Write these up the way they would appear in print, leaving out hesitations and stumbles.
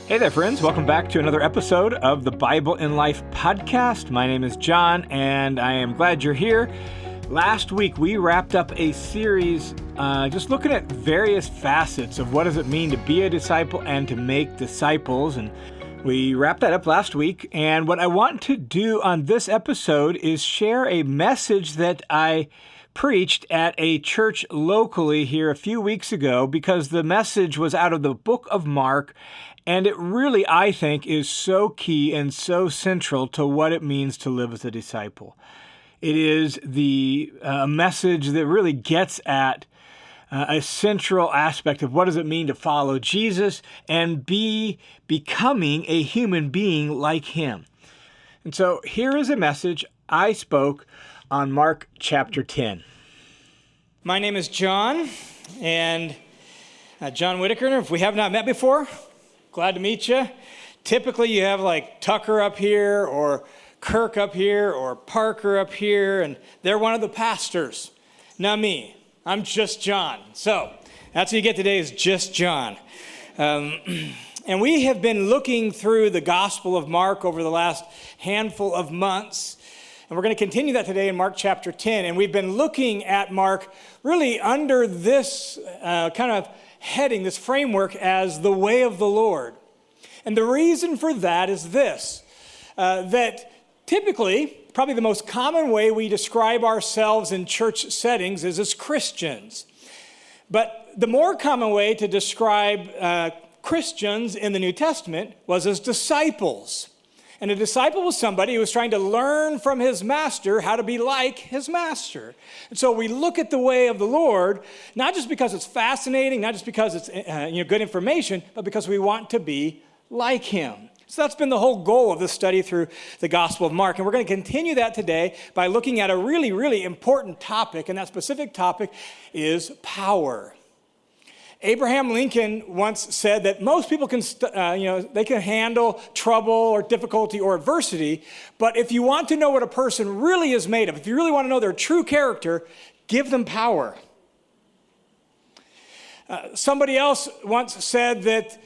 Hey there, friends. Welcome back to another episode of the Bible in Life podcast. My name is John, and I am glad you're here. Last week, we wrapped up a series just looking at various facets of what does it mean to be a disciple and to make disciples. And we wrapped that up last week. And what I want to do on this episode is share a message that I preached at a church locally here a few weeks ago, because the message was out of the book of Mark. And it really, I think, is so key and so central to what it means to live as a disciple. It is the message that really gets at a central aspect of what does it mean to follow Jesus and be becoming a human being like him. And so here is a message I spoke on Mark chapter 10. My name is John, and John Whitaker. If we have not met before, glad to meet you. Typically, you have like Tucker up here or Kirk up here or Parker up here, and they're one of the pastors. Not me. I'm just John. So that's what you get today, is just John. And we have been looking through the Gospel of Mark over the last handful of months. And we're going to continue that today in Mark chapter 10. And we've been looking at Mark really under this kind of heading, this framework, as the way of the Lord. And the reason for that is this, that typically, probably the most common way we describe ourselves in church settings is as Christians. But the more common way to describe Christians in the New Testament was as disciples. And a disciple was somebody who was trying to learn from his master how to be like his master. And so we look at the way of the Lord, not just because it's fascinating, not just because it's good information, but because we want to be like him. So that's been the whole goal of this study through the Gospel of Mark. And we're going to continue that today by looking at a really, really important topic. And that specific topic is power. Abraham Lincoln once said that most people can, they can handle trouble or difficulty or adversity, but if you want to know what a person really is made of, if you really want to know their true character, give them power. Somebody else once said that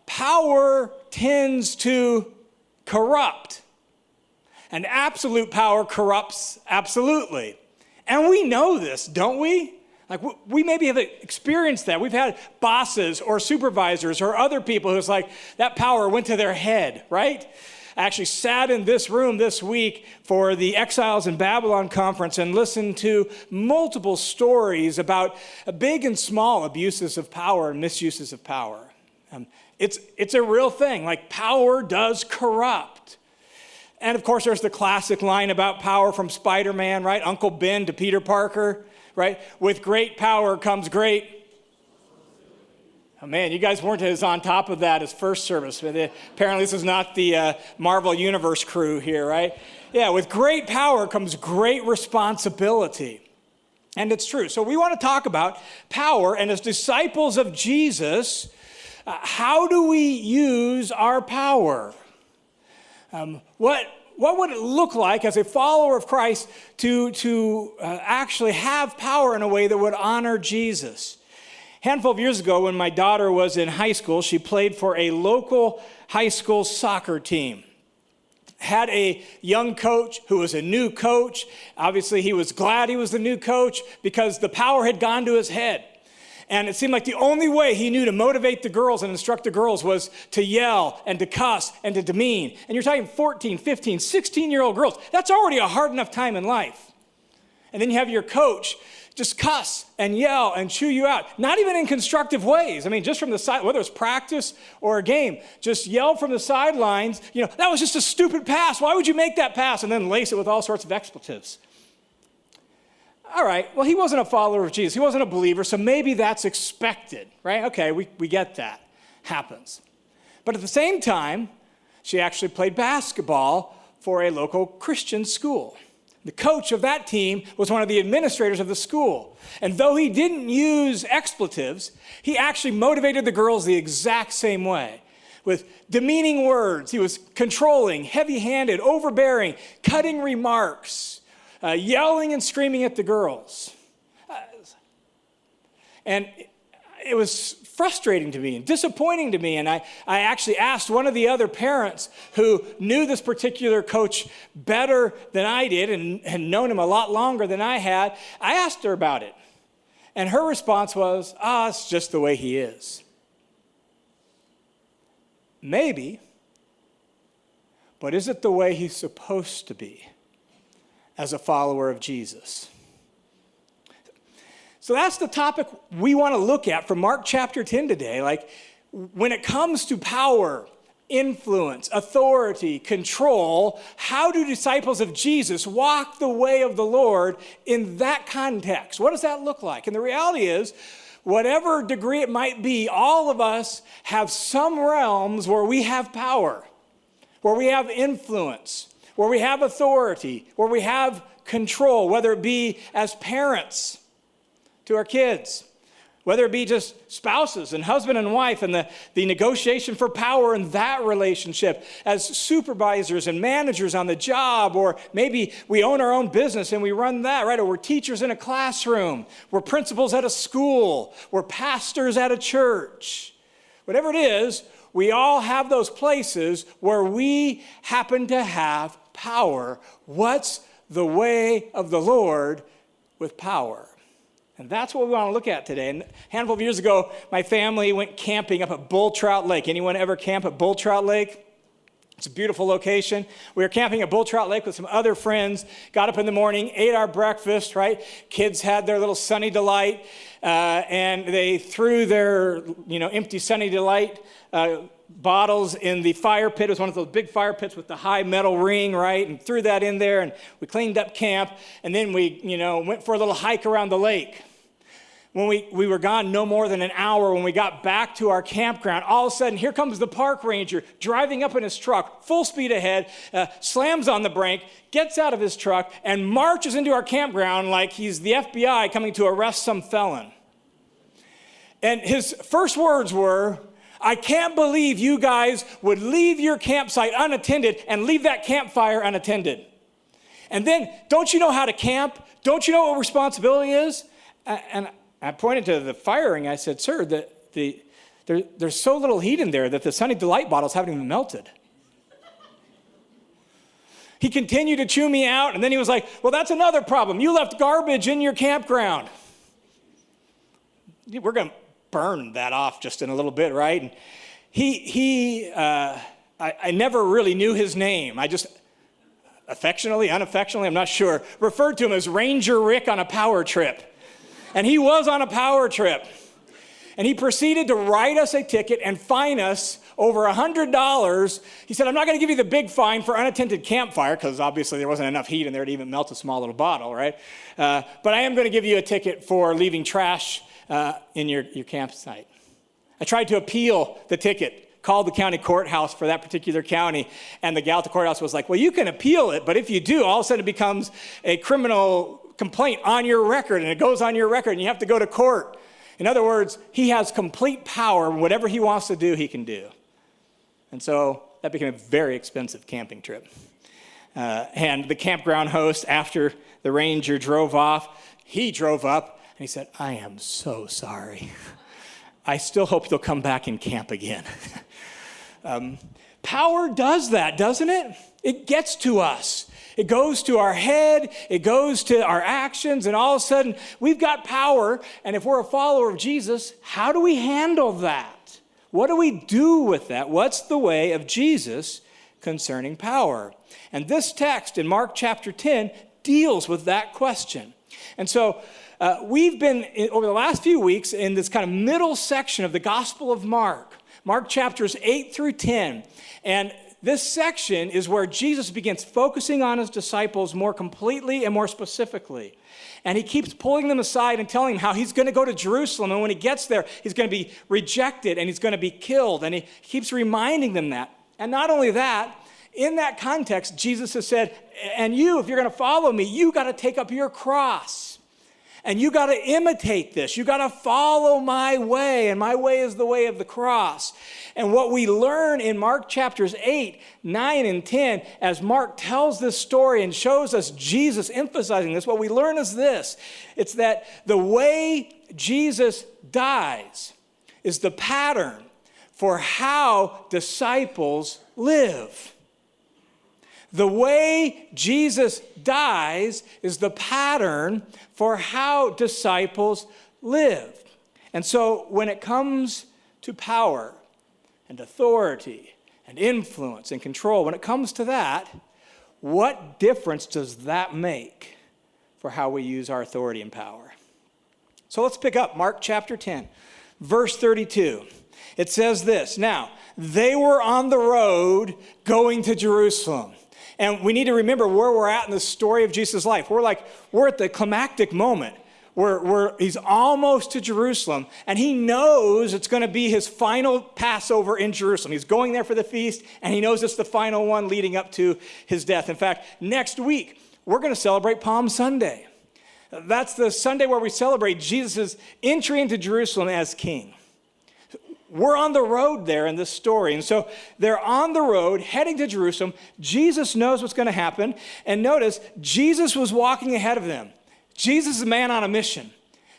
power tends to corrupt, and absolute power corrupts absolutely. And we know this, don't we? Like, we maybe have experienced that. We've had bosses or supervisors or other people who's like, that power went to their head, right? I actually sat in this room this week for the Exiles in Babylon conference and listened to multiple stories about big and small abuses of power and misuses of power. It's a real thing. Like, power does corrupt. And of course, there's the classic line about power from Spider-Man, right? Uncle Ben to Peter Parker. Right? With great power comes great. Oh man, you guys weren't as on top of that as first service. Apparently this is not the Marvel Universe crew here, right? Yeah, with great power comes great responsibility. And it's true. So we want to talk about power, and as disciples of Jesus, how do we use our power? What would it look like as a follower of Christ to actually have power in a way that would honor Jesus? A handful of years ago, when my daughter was in high school, she played for a local high school soccer team. Had a young coach who was a new coach. Obviously, he was glad he was the new coach because the power had gone to his head. And it seemed like the only way he knew to motivate the girls and instruct the girls was to yell and to cuss and to demean. And you're talking 14, 15, 16-year-old girls. That's already a hard enough time in life. And then you have your coach just cuss and yell and chew you out. Not even in constructive ways. I mean, just from the side, whether it's practice or a game, just yell from the sidelines, that was just a stupid pass. Why would you make that pass? And then lace it with all sorts of expletives. All right, well, he wasn't a follower of Jesus. He wasn't a believer, so maybe that's expected, right? Okay, we get that. Happens. But at the same time, she actually played basketball for a local Christian school. The coach of that team was one of the administrators of the school. And though he didn't use expletives, he actually motivated the girls the exact same way. With demeaning words, he was controlling, heavy-handed, overbearing, cutting remarks, yelling and screaming at the girls. And it was frustrating to me and disappointing to me. And I actually asked one of the other parents who knew this particular coach better than I did and had known him a lot longer than I had. I asked her about it. And her response was, it's just the way he is. Maybe, but is it the way he's supposed to be as a follower of Jesus? So that's the topic we want to look at from Mark chapter 10 today. Like, when it comes to power, influence, authority, control, how do disciples of Jesus walk the way of the Lord in that context? What does that look like? And the reality is, whatever degree it might be, all of us have some realms where we have power, where we have influence, where we have authority, where we have control, whether it be as parents to our kids, whether it be just spouses and husband and wife and the negotiation for power in that relationship, as supervisors and managers on the job, or maybe we own our own business and we run that, right? Or we're teachers in a classroom, we're principals at a school, we're pastors at a church. Whatever it is, we all have those places where we happen to have power. What's the way of the Lord with power? And that's what we want to look at today. And a handful of years ago, my family went camping up at Bull Trout Lake. Anyone ever camp at Bull Trout Lake? It's a beautiful location. We were camping at Bull Trout Lake with some other friends, got up in the morning, ate our breakfast, right? Kids had their little Sunny Delight, and they threw their, empty Sunny Delight bottles in the fire pit. It was one of those big fire pits with the high metal ring, right? And threw that in there, and we cleaned up camp, and then we, went for a little hike around the lake. When we were gone no more than an hour, when we got back to our campground, all of a sudden, here comes the park ranger driving up in his truck, full speed ahead, slams on the brake, gets out of his truck, and marches into our campground like he's the FBI coming to arrest some felon. And his first words were, "I can't believe you guys would leave your campsite unattended and leave that campfire unattended. And then, don't you know how to camp? Don't you know what responsibility is?" And I pointed to the fire ring. I said, "Sir, there's so little heat in there that the Sunny Delight bottles haven't even melted." He continued to chew me out, and then he was like, "Well, that's another problem. You left garbage in your campground." We're going to burn that off just in a little bit, right? And I never really knew his name. I just affectionately, unaffectionately, I'm not sure, referred to him as Ranger Rick on a power trip. And he was on a power trip. And he proceeded to write us a ticket and fine us over $100. He said, "I'm not going to give you the big fine for unattended campfire," because obviously there wasn't enough heat in there to even melt a small little bottle, right? "But I am going to give you a ticket for leaving trash in your campsite." I tried to appeal the ticket, called the county courthouse for that particular county, and the gal at the courthouse was like, "Well, you can appeal it, but if you do, all of a sudden it becomes a criminal complaint on your record, and it goes on your record, and you have to go to court." In other words, he has complete power. Whatever he wants to do, he can do. And so that became a very expensive camping trip. And the campground host, after the ranger drove off, he drove up, and he said, "I am so sorry. I still hope you'll come back and camp again." Power does that, doesn't it? It gets to us. It goes to our head, it goes to our actions, and all of a sudden, we've got power, and if we're a follower of Jesus, how do we handle that? What do we do with that? What's the way of Jesus concerning power? And this text in Mark chapter 10 deals with that question. And so, we've been, over the last few weeks, in this kind of middle section of the Gospel of Mark chapters 8 through 10, and this section is where Jesus begins focusing on his disciples more completely and more specifically. And he keeps pulling them aside and telling them how he's going to go to Jerusalem. And when he gets there, he's going to be rejected and he's going to be killed. And he keeps reminding them that. And not only that, in that context, Jesus has said, "And you, if you're going to follow me, you got to take up your cross. And you got to imitate this. You got to follow my way, and my way is the way of the cross." And what we learn in Mark chapters 8, 9, and 10, as Mark tells this story and shows us Jesus emphasizing this, what we learn is this. It's that the way Jesus dies is the pattern for how disciples live. The way Jesus dies is the pattern for how disciples live. And so when it comes to power and authority and influence and control, when it comes to that, what difference does that make for how we use our authority and power? So let's pick up Mark chapter 10, verse 32. It says this, "Now, they were on the road going to Jerusalem." And we need to remember where we're at in the story of Jesus' life. We're at the climactic moment where he's almost to Jerusalem, and he knows it's going to be his final Passover in Jerusalem. He's going there for the feast, and he knows it's the final one leading up to his death. In fact, next week, we're going to celebrate Palm Sunday. That's the Sunday where we celebrate Jesus' entry into Jerusalem as king. We're on the road there in this story. And so they're on the road heading to Jerusalem. Jesus knows what's going to happen. And notice, Jesus was walking ahead of them. Jesus is a man on a mission.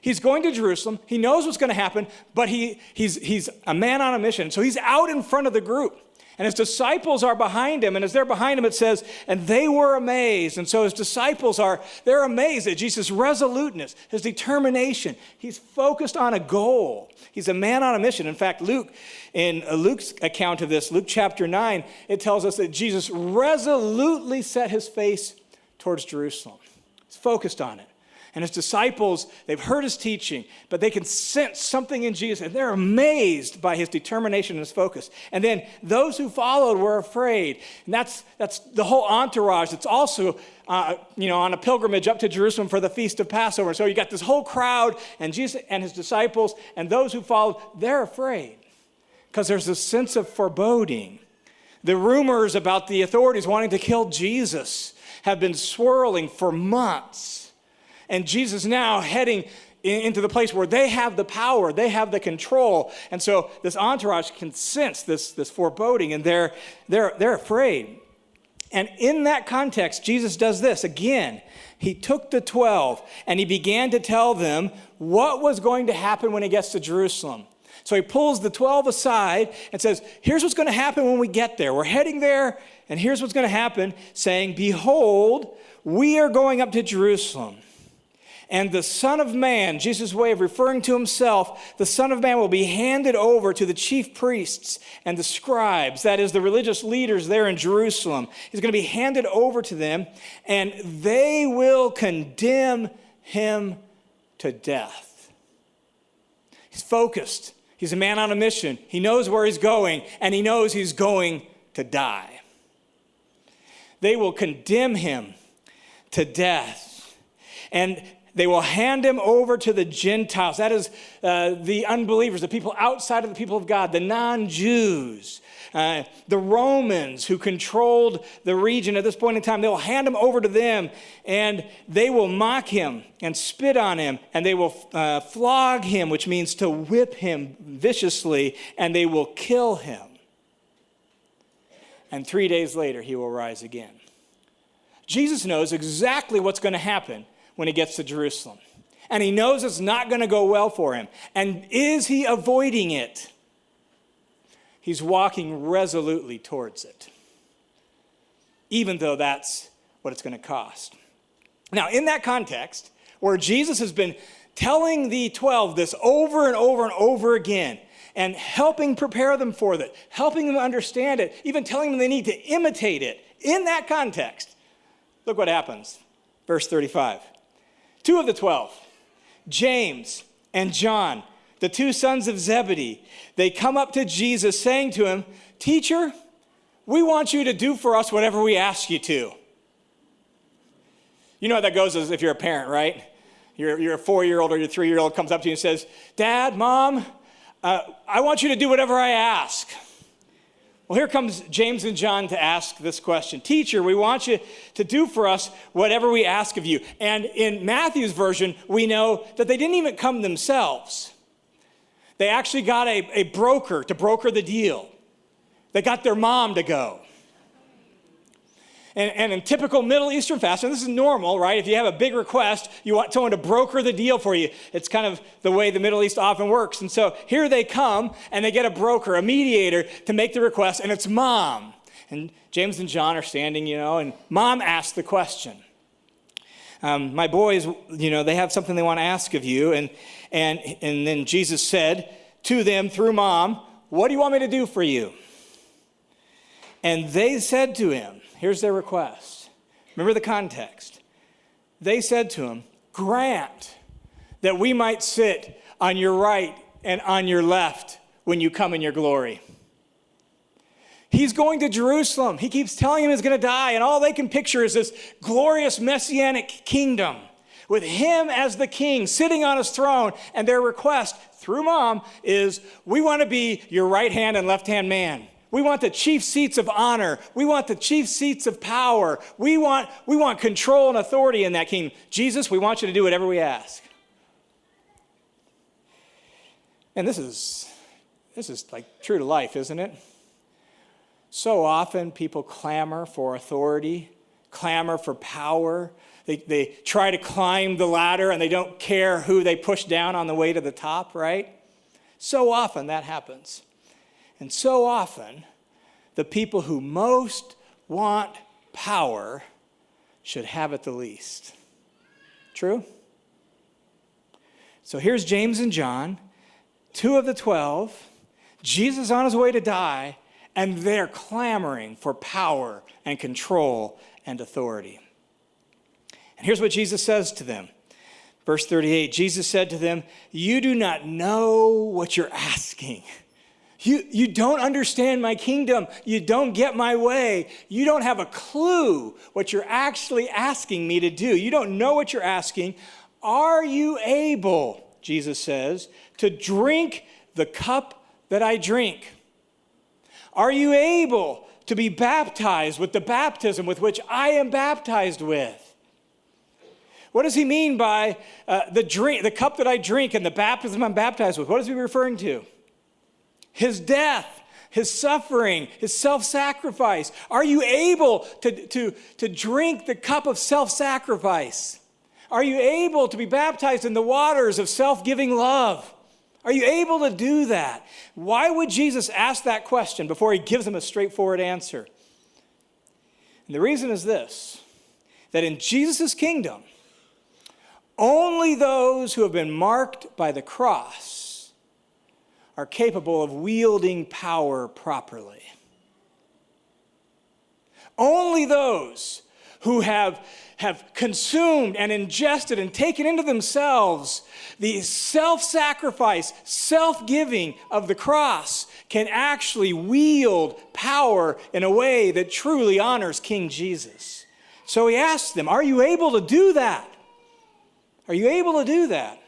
He's going to Jerusalem. He knows what's going to happen, but he's a man on a mission. So he's out in front of the group. And his disciples are behind him. And as they're behind him, it says, and they were amazed. And so his disciples they're amazed at Jesus' resoluteness, his determination. He's focused on a goal. He's a man on a mission. In fact, in Luke's account of this, Luke chapter 9, it tells us that Jesus resolutely set his face towards Jerusalem. He's focused on it. And his disciples, they've heard his teaching, but they can sense something in Jesus, and they're amazed by his determination and his focus. And then those who followed were afraid. And that's the whole entourage. It's also, on a pilgrimage up to Jerusalem for the Feast of Passover. So you got this whole crowd, and Jesus and his disciples, and those who followed, they're afraid because there's a sense of foreboding. The rumors about the authorities wanting to kill Jesus have been swirling for months. And Jesus now heading into the place where they have the power, they have the control. And so this entourage can sense this foreboding, and they're afraid. And in that context, Jesus does this. Again, he took the 12 and he began to tell them what was going to happen when he gets to Jerusalem. So he pulls the 12 aside and says, here's what's going to happen when we get there. We're heading there, and here's what's going to happen, saying, behold, we are going up to Jerusalem. And the Son of Man, Jesus' way of referring to himself, the Son of Man will be handed over to the chief priests and the scribes, that is, the religious leaders there in Jerusalem. He's going to be handed over to them, and they will condemn him to death. He's focused. He's a man on a mission. He knows where he's going, and he knows he's going to die. They will condemn him to death. And they will hand him over to the Gentiles. That is the unbelievers, the people outside of the people of God, the non-Jews, the Romans who controlled the region at this point in time. They will hand him over to them, and they will mock him and spit on him, and they will flog him, which means to whip him viciously, and they will kill him. And 3 days later, he will rise again. Jesus knows exactly what's going to happen when he gets to Jerusalem. And he knows it's not going to go well for him. And is he avoiding it? He's walking resolutely towards it, even though that's what it's going to cost. Now, in that context, where Jesus has been telling the 12 this over and over and over again, and helping prepare them for that, helping them understand it, even telling them they need to imitate it, in that context, look what happens. Verse 35. 2 of the 12, James and John, the 2 sons of Zebedee, they come up to Jesus saying to him, Teacher, we want you to do for us whatever we ask you to. You know how that goes as if you're a parent, right? You're a 4-year-old or your 3-year-old comes up to you and says, Dad, Mom, I want you to do whatever I ask. Well, here comes James and John to ask this question. Teacher, we want you to do for us whatever we ask of you. And in Matthew's version, we know that they didn't even come themselves. They actually got a broker to broker the deal. They got their mom to go. And in typical Middle Eastern fashion, this is normal, right? If you have a big request, you want someone to broker the deal for you. It's kind of the way the Middle East often works. And so here they come, and they get a broker, a mediator, to make the request, and it's Mom. And James and John are standing, and Mom asks the question. My boys, they have something they want to ask of you. And then Jesus said to them through Mom, what do you want me to do for you? And they said to him, here's their request. Remember the context. They said to him, grant that we might sit on your right and on your left when you come in your glory. He's going to Jerusalem. He keeps telling him he's going to die, and all they can picture is this glorious messianic kingdom with him as the king sitting on his throne. And their request through Mom is, we want to be your right hand and left hand man. We want the chief seats of honor. We want the chief seats of power. We want control and authority in that kingdom. Jesus, we want you to do whatever we ask. And this is like true to life, isn't it? So often people clamor for authority, clamor for power. They try to climb the ladder and they don't care who they push down on the way to the top, right? So often that happens. And so often the people who most want power should have it the least. True? So here's James and John, 2 of the 12. Jesus on his way to die, and they're clamoring for power and control and authority. And here's what Jesus says to them. Verse 38, Jesus said to them, you do not know what you're asking. You don't understand my kingdom. You don't get my way. You don't have a clue what you're actually asking me to do. You don't know what you're asking. Are you able, Jesus says, to drink the cup that I drink? Are you able to be baptized with the baptism with which I am baptized with? What does he mean by the cup that I drink and the baptism I'm baptized with? What is he referring to? His death, his suffering, his self-sacrifice. Are you able to drink the cup of self-sacrifice? Are you able to be baptized in the waters of self-giving love? Are you able to do that? Why would Jesus ask that question before he gives them a straightforward answer? And the reason is this, that in Jesus' kingdom, only those who have been marked by the cross are capable of wielding power properly. Only those who have consumed and ingested and taken into themselves the self-sacrifice, self-giving of the cross can actually wield power in a way that truly honors King Jesus. So he asks them, are you able to do that? Are you able to do that?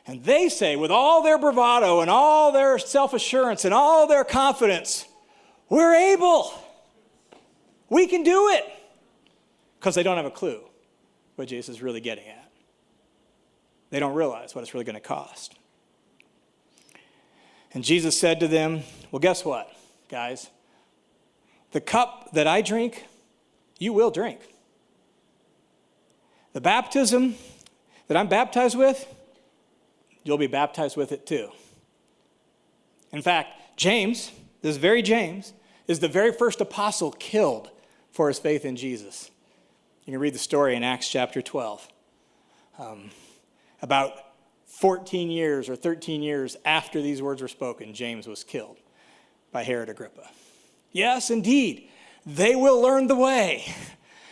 And they say, with all their bravado and all their self-assurance and all their confidence, we're able. We can do it. Because they don't have a clue what Jesus is really getting at. They don't realize what it's really going to cost. And Jesus said to them, well, guess what, guys? The cup that I drink, you will drink. The baptism that I'm baptized with, you'll be baptized with it too. In fact, James, this very James, is the very first apostle killed for his faith in Jesus. You can read the story in Acts chapter 12. About 14 years or 13 years after these words were spoken, James was killed by Herod Agrippa. Yes, indeed, they will learn the way.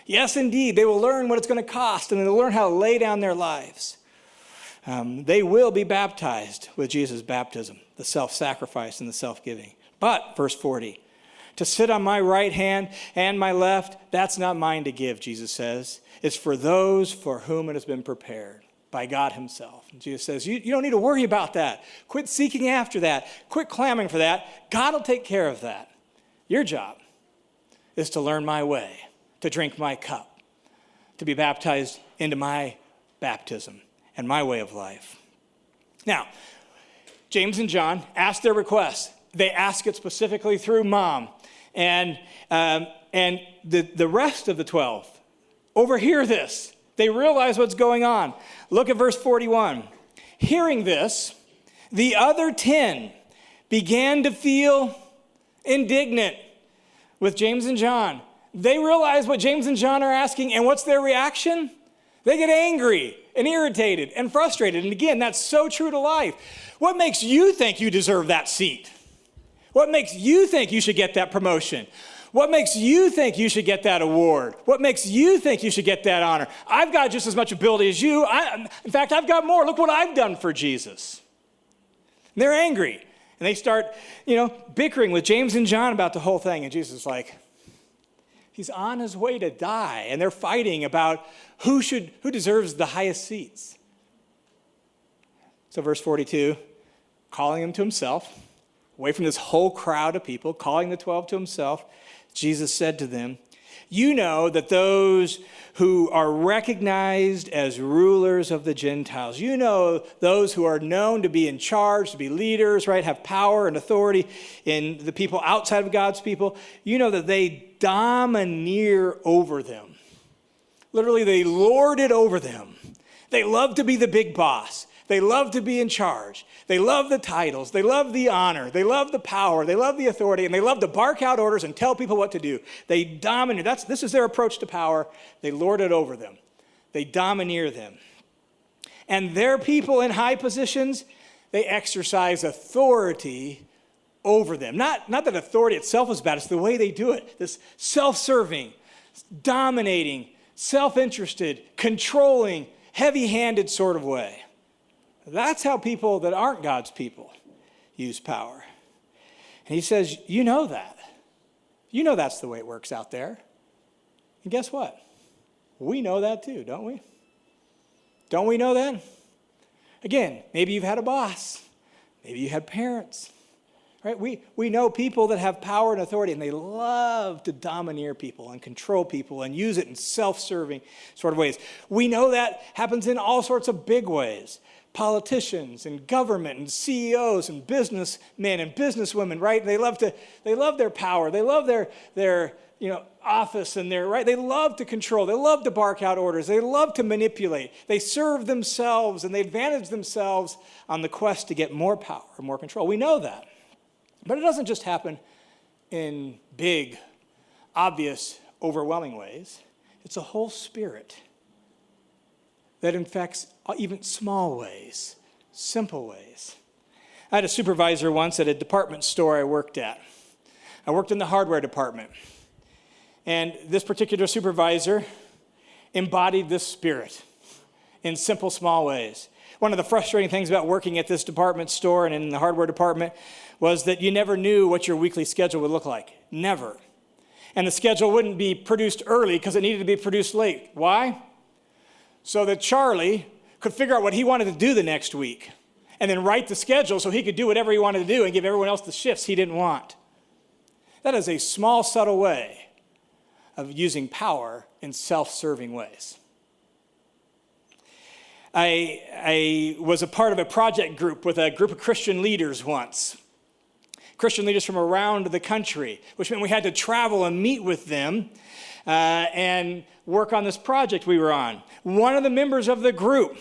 Yes, indeed, they will learn what it's going to cost, and they'll learn how to lay down their lives. They will be baptized with Jesus' baptism, the self-sacrifice and the self-giving. But, verse 40, to sit on my right hand and my left, that's not mine to give, Jesus says. It's for those for whom it has been prepared by God himself. And Jesus says, you don't need to worry about that. Quit seeking after that. Quit clamoring for that. God will take care of that. Your job is to learn my way, to drink my cup, to be baptized into my baptism and my way of life. Now, James and John ask their request. They ask it specifically through Mom. And the rest of the 12 overhear this. They realize what's going on. Look at verse 41. Hearing this, the other 10 began to feel indignant with James and John. They realize what James and John are asking, and what's their reaction? They get angry and irritated and frustrated. And again, that's so true to life. What makes you think you deserve that seat? What makes you think you should get that promotion? What makes you think you should get that award? What makes you think you should get that honor? I've got just as much ability as you. In fact, I've got more. Look what I've done for Jesus. And they're angry. And they start, bickering with James and John about the whole thing. And Jesus is like, he's on his way to die. And they're fighting about who deserves the highest seats. So verse 42, calling him to himself, away from this whole crowd of people, calling the 12 to himself, Jesus said to them, you know that those who are recognized as rulers of the Gentiles, those who are known to be in charge, to be leaders, right, have power and authority in the people outside of God's people, that they domineer over them. Literally, they lord it over them. They love to be the big boss. They love to be in charge. They love the titles. They love the honor. They love the power. They love the authority. And they love to bark out orders and tell people what to do. They domineer. This is their approach to power. They lord it over them. They domineer them. And their people in high positions, they exercise authority over them. Not that authority itself is bad. It's the way they do it. This self-serving, dominating, self-interested, controlling, heavy-handed sort of way. That's how people that aren't God's people use power. And he says, you know that. You know that's the way it works out there. And guess what? We know that too, don't we? Don't we know that? Again, maybe you've had a boss. Maybe you had parents. Right? We know people that have power and authority, and they love to domineer people and control people and use it in self-serving sort of ways. We know that happens in all sorts of big ways. Politicians and government and CEOs and businessmen and businesswomen, right? They love their power. They love their office and right? They love to control. They love to bark out orders. They love to manipulate. They serve themselves and they advantage themselves on the quest to get more power and more control. We know that. But it doesn't just happen in big, obvious, overwhelming ways. It's a whole spirit that infects even small ways, simple ways. I had a supervisor once at a department store I worked at. I worked in the hardware department. And this particular supervisor embodied this spirit in simple, small ways. One of the frustrating things about working at this department store and in the hardware department was that you never knew what your weekly schedule would look like. Never. And the schedule wouldn't be produced early because it needed to be produced late. Why? So that Charlie could figure out what he wanted to do the next week and then write the schedule so he could do whatever he wanted to do and give everyone else the shifts he didn't want. That is a small, subtle way of using power in self-serving ways. I was a part of a project group with a group of Christian leaders once. Christian leaders from around the country, which meant we had to travel and meet with them and work on this project we were on. One of the members of the group,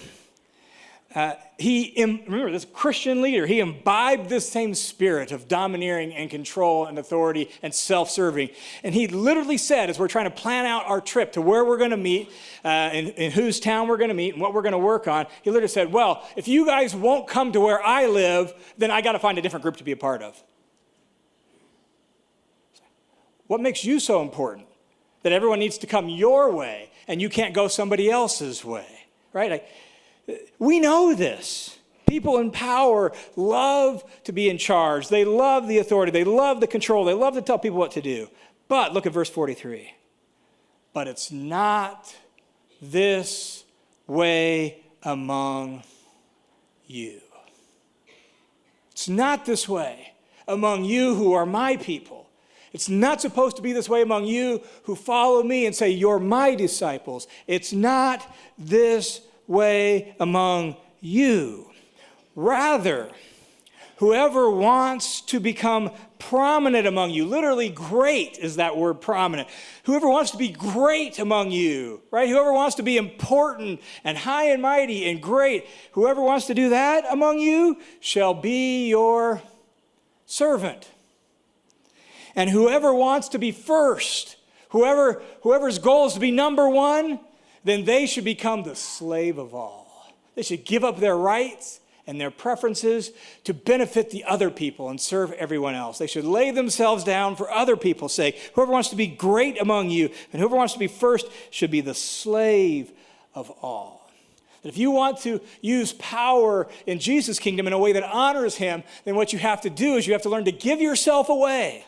remember this Christian leader, he imbibed this same spirit of domineering and control and authority and self-serving. And he literally said, as we're trying to plan out our trip to where we're going to meet, in whose town we're going to meet and what we're going to work on, he literally said, well, if you guys won't come to where I live, then I got to find a different group to be a part of. What makes you so important that everyone needs to come your way and you can't go somebody else's way, right? We know this. People in power love to be in charge. They love the authority. They love the control. They love to tell people what to do. But look at verse 43. But it's not this way among you. It's not this way among you who are my people. It's not supposed to be this way among you who follow me and say, you're my disciples. It's not this way among you. Rather, whoever wants to become prominent among you. Literally, great is that word, prominent. Whoever wants to be great among you, right? Whoever wants to be important and high and mighty and great, whoever wants to do that among you shall be your servant. And whoever wants to be first, whoever's goal is to be number one, then they should become the slave of all. They should give up their rights and their preferences to benefit the other people and serve everyone else. They should lay themselves down for other people's sake. Whoever wants to be great among you and whoever wants to be first should be the slave of all. That if you want to use power in Jesus' kingdom in a way that honors him, then what you have to do is you have to learn to give yourself away.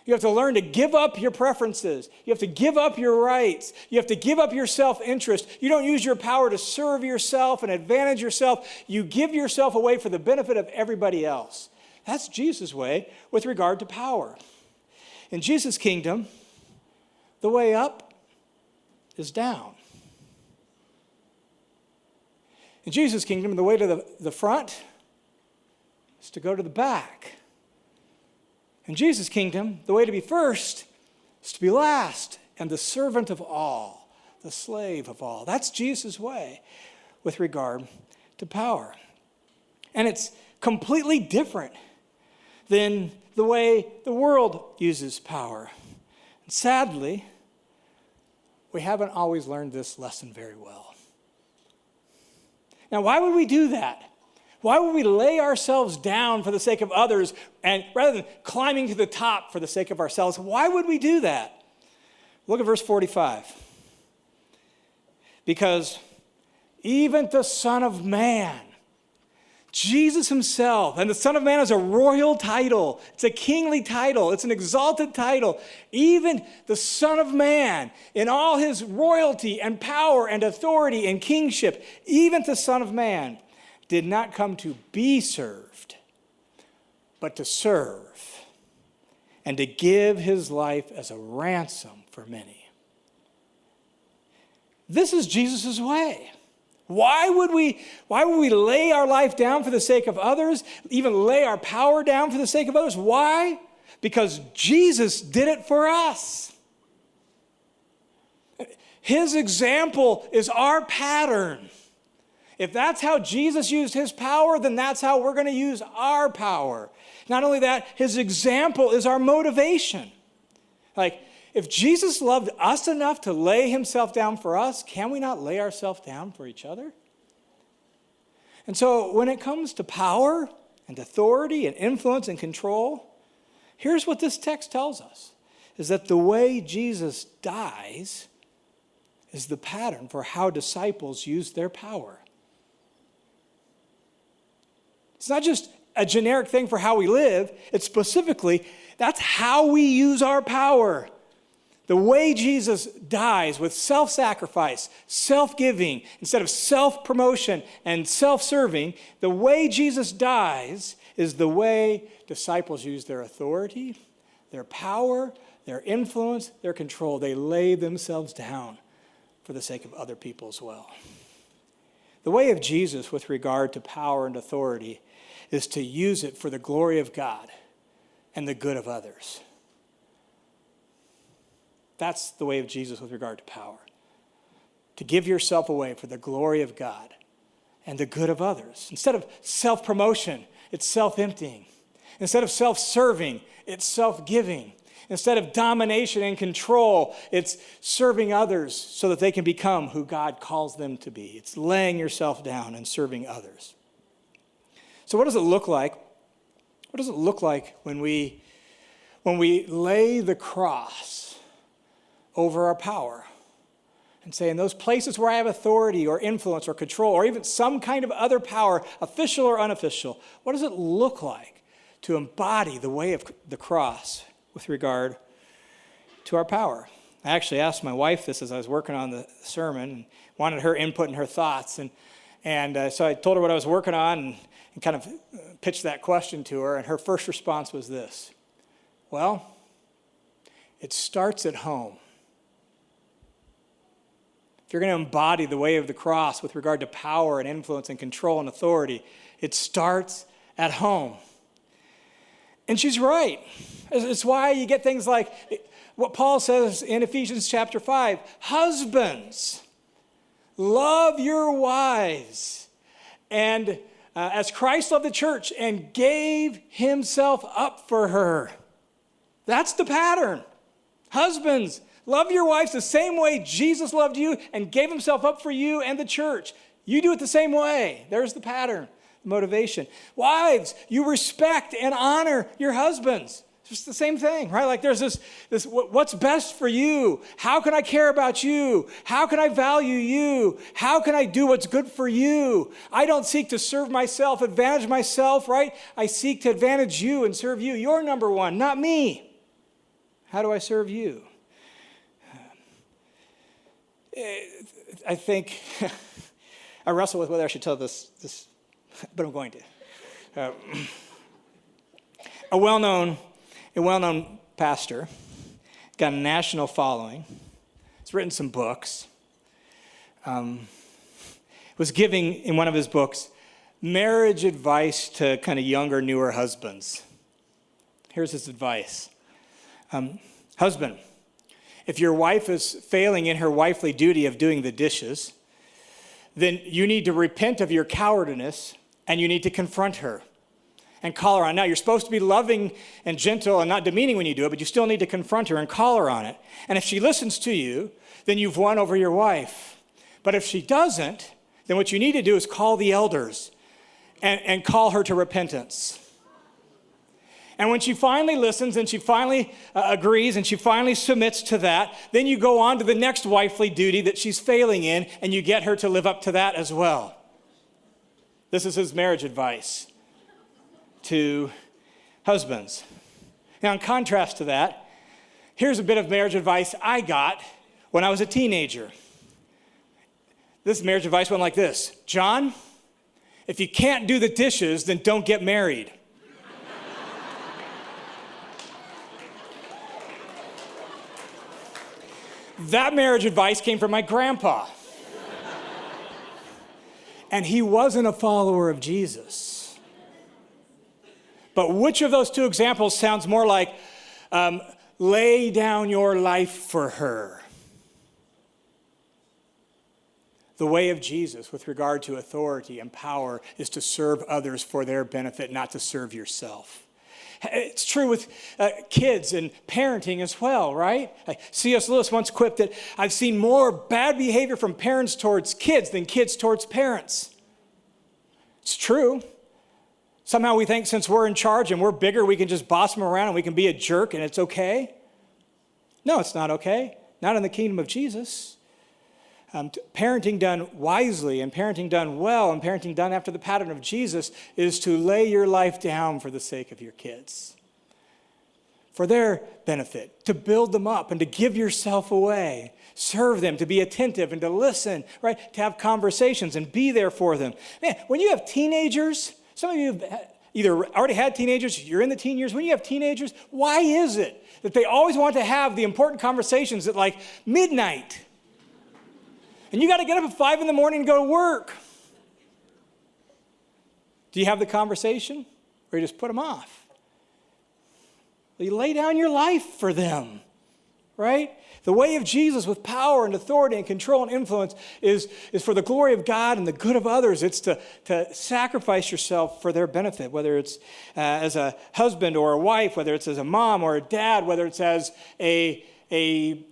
You have to learn to give up your preferences. You have to give up your rights. You have to give up your self-interest. You don't use your power to serve yourself and advantage yourself. You give yourself away for the benefit of everybody else. That's Jesus' way with regard to power. In Jesus' kingdom, the way up is down. In Jesus' kingdom, the way to the front is to go to the back. In Jesus' kingdom, the way to be first is to be last and the servant of all, the slave of all. That's Jesus' way with regard to power. And it's completely different than the way the world uses power. And sadly, we haven't always learned this lesson very well. Now, why would we do that? Why would we lay ourselves down for the sake of others and rather than climbing to the top for the sake of ourselves? Why would we do that? Look at verse 45. Because even the Son of Man, Jesus himself, and the Son of Man is a royal title. It's a kingly title. It's an exalted title. Even the Son of Man, in all his royalty and power and authority and kingship, even the Son of Man did not come to be served, but to serve and to give his life as a ransom for many. This is Jesus' way. Why would we lay our life down for the sake of others, even lay our power down for the sake of others? Why? Because Jesus did it for us. His example is our pattern. If that's how Jesus used his power, then that's how we're going to use our power. Not only that, his example is our motivation. Like, if Jesus loved us enough to lay himself down for us, can we not lay ourselves down for each other? And so when it comes to power and authority and influence and control, here's what this text tells us, is that the way Jesus dies is the pattern for how disciples use their power. It's not just a generic thing for how we live. It's specifically, that's how we use our power. The way Jesus dies with self-sacrifice, self-giving, instead of self-promotion and self-serving, the way Jesus dies is the way disciples use their authority, their power, their influence, their control. They lay themselves down for the sake of other people as well. The way of Jesus with regard to power and authority is to use it for the glory of God and the good of others. That's the way of Jesus with regard to power. To give yourself away for the glory of God and the good of others. Instead of self-promotion, it's self-emptying. Instead of self-serving, it's self-giving. Instead of domination and control, it's serving others so that they can become who God calls them to be. It's laying yourself down and serving others. So what does it look like? What does it look like when we lay the cross over our power and say, in those places where I have authority or influence or control or even some kind of other power, official or unofficial, what does it look like to embody the way of the cross with regard to our power? I actually asked my wife this as I was working on the sermon and wanted her input and her thoughts. And so I told her what I was working on and kind of pitched that question to her. And her first response was this: well, it starts at home. If you're going to embody the way of the cross with regard to power and influence and control and authority, it starts at home. And she's right. It's why you get things like what Paul says in Ephesians chapter 5, husbands, love your wives, and as Christ loved the church and gave himself up for her. That's the pattern. Husbands, love your wives the same way Jesus loved you and gave himself up for you and the church. You do it the same way. There's the pattern, the motivation. Wives, you respect and honor your husbands. It's just the same thing, right? Like there's this what's best for you? How can I care about you? How can I value you? How can I do what's good for you? I don't seek to serve myself, advantage myself, right? I seek to advantage you and serve you. You're number one, not me. How do I serve you? I think I wrestle with whether I should tell this, but I'm going to. A well-known pastor, got a national following. He's written some books. Was giving, in one of his books, marriage advice to kind of younger, newer husbands. Here's his advice. Husband, if your wife is failing in her wifely duty of doing the dishes, then you need to repent of your cowardice and you need to confront her and call her on it. Now, you're supposed to be loving and gentle and not demeaning when you do it, but you still need to confront her and call her on it. And if she listens to you, then you've won over your wife. But if she doesn't, then what you need to do is call the elders and call her to repentance. And when she finally listens and she finally agrees and she finally submits to that, then you go on to the next wifely duty that she's failing in, and you get her to live up to that as well. This is his marriage advice to husbands. Now, in contrast to that, here's a bit of marriage advice I got when I was a teenager. This marriage advice went like this: John, if you can't do the dishes, then don't get married. That marriage advice came from my grandpa. And he wasn't a follower of Jesus. But which of those two examples sounds more like lay down your life for her? The way of Jesus with regard to authority and power is to serve others for their benefit, not to serve yourself. It's true with kids and parenting as well, right? C.S. Lewis once quipped that I've seen more bad behavior from parents towards kids than kids towards parents. It's true. Somehow we think since we're in charge and we're bigger, we can just boss them around and we can be a jerk and it's okay. No, it's not okay. Not in the kingdom of Jesus. Parenting done wisely and parenting done well and parenting done after the pattern of Jesus is to lay your life down for the sake of your kids, for their benefit, to build them up and to give yourself away, serve them, to be attentive and to listen, right? To have conversations and be there for them. Man, when you have teenagers, some of you have either already had teenagers, you're in the teen years. When you have teenagers, why is it that they always want to have the important conversations at like midnight? And you got to get up at 5 a.m. and go to work. Do you have the conversation or you just put them off? Well, you lay down your life for them, right? The way of Jesus with power and authority and control and influence is for the glory of God and the good of others. It's to sacrifice yourself for their benefit, whether it's as a husband or a wife, whether it's as a mom or a dad, whether it's as a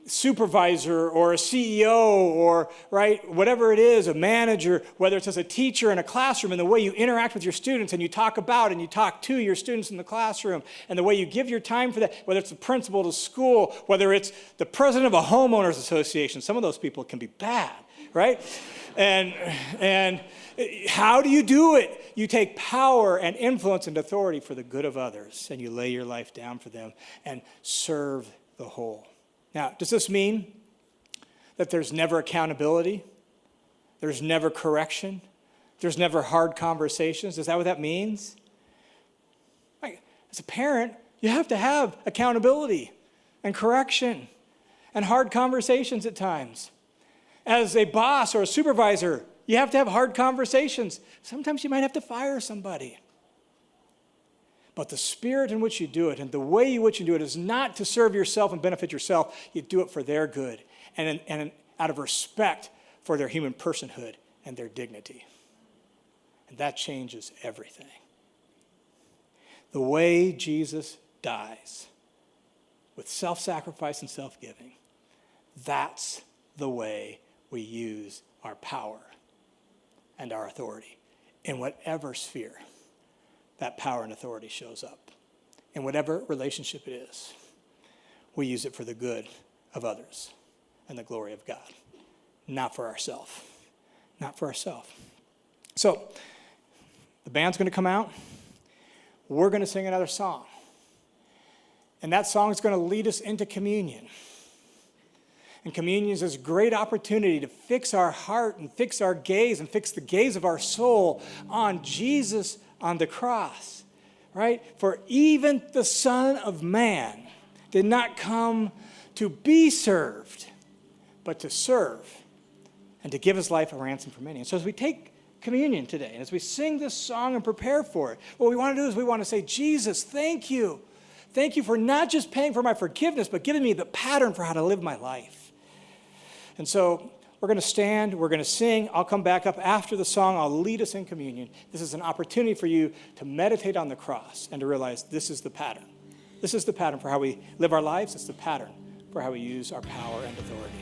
supervisor or a CEO or, right, whatever it is, a manager, whether it's as a teacher in a classroom, and the way you interact with your students and you talk about and you talk to your students in the classroom, and the way you give your time for that, whether it's the principal to school, whether it's the president of a homeowners association. Some of those people can be bad, right? And how do you do it? You take power and influence and authority for the good of others, and you lay your life down for them and serve the whole. Now, does this mean that there's never accountability? There's never correction? There's never hard conversations? Is that what that means? Like, as a parent, you have to have accountability and correction and hard conversations at times. As a boss or a supervisor, you have to have hard conversations. Sometimes you might have to fire somebody. But the spirit in which you do it and the way in which you do it is not to serve yourself and benefit yourself. You do it for their good and out of respect for their human personhood and their dignity. And that changes everything. The way Jesus dies with self-sacrifice and self-giving, that's the way we use our power and our authority in whatever sphere that power and authority shows up. In whatever relationship it is, we use it for the good of others and the glory of God, not for ourselves. Not for ourselves. So, the band's going to come out. We're going to sing another song. And that song is going to lead us into communion. And communion is this great opportunity to fix our heart and fix our gaze and fix the gaze of our soul on Jesus on the cross, right? For even the Son of Man did not come to be served, but to serve and to give his life a ransom for many. And so as we take communion today, and as we sing this song and prepare for it, what we want to do is we want to say, Jesus, thank you. Thank you for not just paying for my forgiveness, but giving me the pattern for how to live my life. And so we're going to stand, we're going to sing. I'll come back up after the song. I'll lead us in communion. This is an opportunity for you to meditate on the cross and to realize this is the pattern. This is the pattern for how we live our lives. It's the pattern for how we use our power and authority.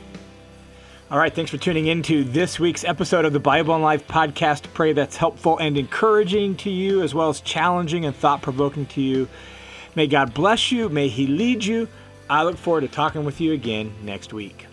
All right, thanks for tuning in to this week's episode of the Bible in Life podcast. Pray that's helpful and encouraging to you, as well as challenging and thought-provoking to you. May God bless you. May he lead you. I look forward to talking with you again next week.